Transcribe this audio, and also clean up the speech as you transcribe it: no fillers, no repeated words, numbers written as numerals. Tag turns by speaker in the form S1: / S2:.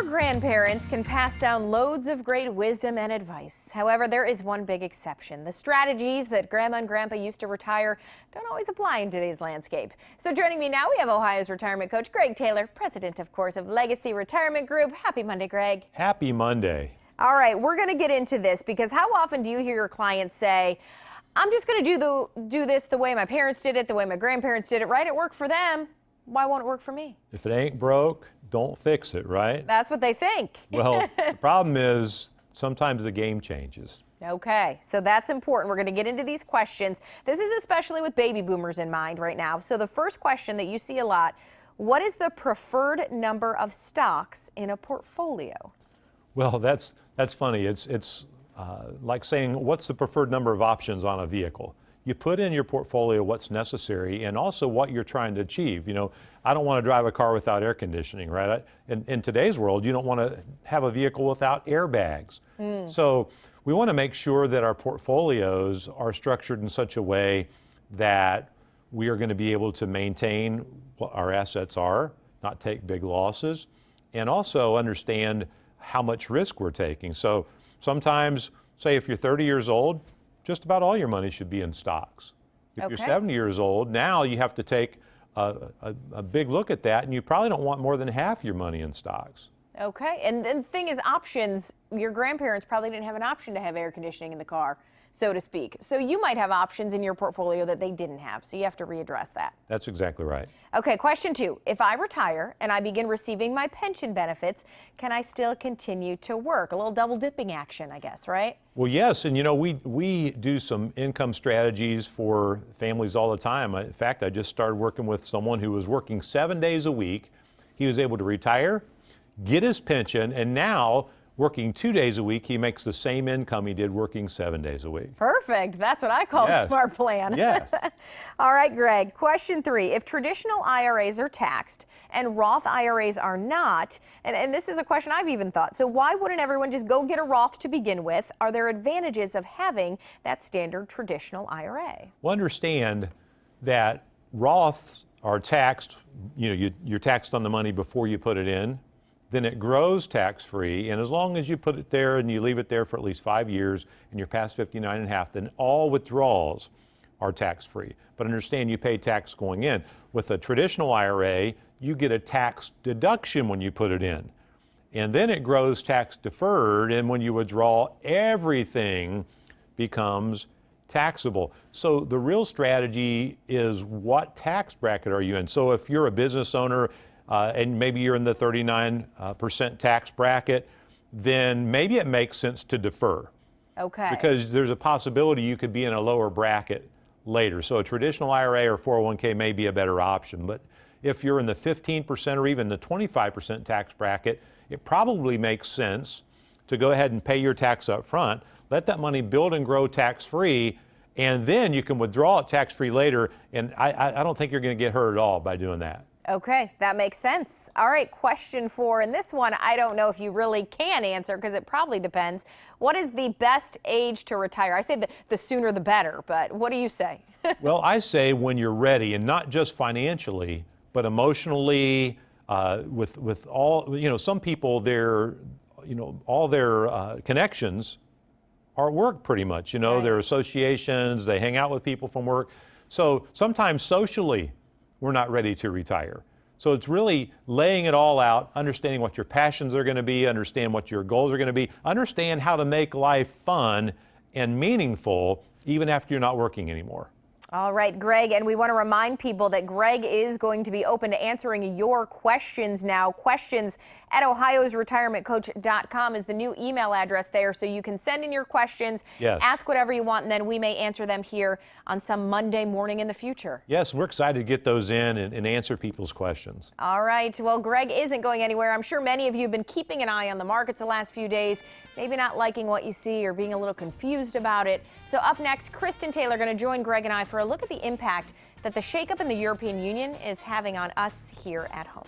S1: Our grandparents can pass down loads of great wisdom and advice. However, there is one big exception. The strategies that Grandma and Grandpa used to retire don't always apply in today's landscape. So joining me now, we have Ohio's retirement coach, Greg Taylor, president, of course, of Legacy Retirement Group. Happy Monday, Greg.
S2: Happy Monday.
S1: All right, we're going to get into this because how often do you hear your clients say, I'm just going to do this the way my parents did it, the way my grandparents did it, right? It worked for them. Why won't it work for me?
S2: If it ain't broke, don't fix it, right?
S1: That's what they think.
S2: Well, the problem is sometimes the game changes.
S1: Okay, so that's important. We're going to get into these questions. This is especially with baby boomers in mind right now. So the first question that you see a lot, what is the preferred number of stocks in a portfolio?
S2: Well, that's funny. It's like saying, what's the preferred number of options on a vehicle? You put in your portfolio what's necessary and also what you're trying to achieve. You know, I don't want to drive a car without air conditioning, right? In today's world, you don't want to have a vehicle without airbags. So we want to make sure that our portfolios are structured in such a way that we are going to be able to maintain what our assets are, not take big losses, and also understand how much risk we're taking. So sometimes, say if you're 30 years old, just about all your money should be in stocks. If you're 70 years old, now you have to take a big look at that, and you probably don't want more than half your money in stocks.
S1: Okay, and the thing is, options, your grandparents probably didn't have an option to have air conditioning in the car, so to speak. So you might have options in your portfolio that they didn't have, so you have to readdress that.
S2: That's exactly right.
S1: Okay, question 2. If I retire and I begin receiving my pension benefits, can I still continue to work? A little double dipping action, I guess, right?
S2: Well, yes, and you know, we do some income strategies for families all the time. In fact, I just started working with someone who was working 7 days a week. He was able to retire, get his pension, and now working 2 days a week, he makes the same income he did working 7 days a week.
S1: Perfect. That's what I call a smart plan.
S2: Yes.
S1: All right, Greg. Question 3. If traditional IRAs are taxed and Roth IRAs are not, and this is a question I've even thought, so why wouldn't everyone just go get a Roth to begin with? Are there advantages of having that standard traditional IRA?
S2: Well, understand that Roths are taxed, you know, you're taxed on the money before you put it in. Then it grows tax-free, and as long as you put it there and you leave it there for at least 5 years and you're past 59 and a half, then all withdrawals are tax-free. But understand, you pay tax going in. With a traditional IRA, you get a tax deduction when you put it in. And then it grows tax-deferred, and when you withdraw, everything becomes taxable. So the real strategy is, what tax bracket are you in? So if you're a business owner, and maybe you're in the 39% tax bracket, then maybe it makes sense to defer.
S1: Okay.
S2: Because there's a possibility you could be in a lower bracket later. So a traditional IRA or 401k may be a better option. But if you're in the 15% or even the 25% tax bracket, it probably makes sense to go ahead and pay your tax up front, let that money build and grow tax-free, and then you can withdraw it tax-free later. And I don't think you're going to get hurt at all by doing that.
S1: Okay, that makes sense. All right, question 4, and this one I don't know if you really can answer because it probably depends. What is the best age to retire? I say the sooner the better, but what do you say?
S2: Well, I say when you're ready, and not just financially, but emotionally, with all, you know, some people, all their connections are at work pretty much, you know,
S1: Right.
S2: Their associations, they hang out with people from work. So sometimes socially, we're not ready to retire. So it's really laying it all out, understanding what your passions are going to be, understand what your goals are going to be, understand how to make life fun and meaningful even after you're not working anymore.
S1: All right, Greg, and we want to remind people that Greg is going to be open to answering your questions now. Questions at ohiosretirementcoach.com is the new email address there, so you can send in your questions, ask whatever you want, and then we may answer them here on some Monday morning in the future.
S2: Yes, we're excited to get those in and answer people's questions.
S1: All right, well, Greg isn't going anywhere. I'm sure many of you have been keeping an eye on the markets the last few days, maybe not liking what you see or being a little confused about it. So up next, Kristen Taylor going to join Greg and I for a look at the impact that the shakeup in the European Union is having on us here at home.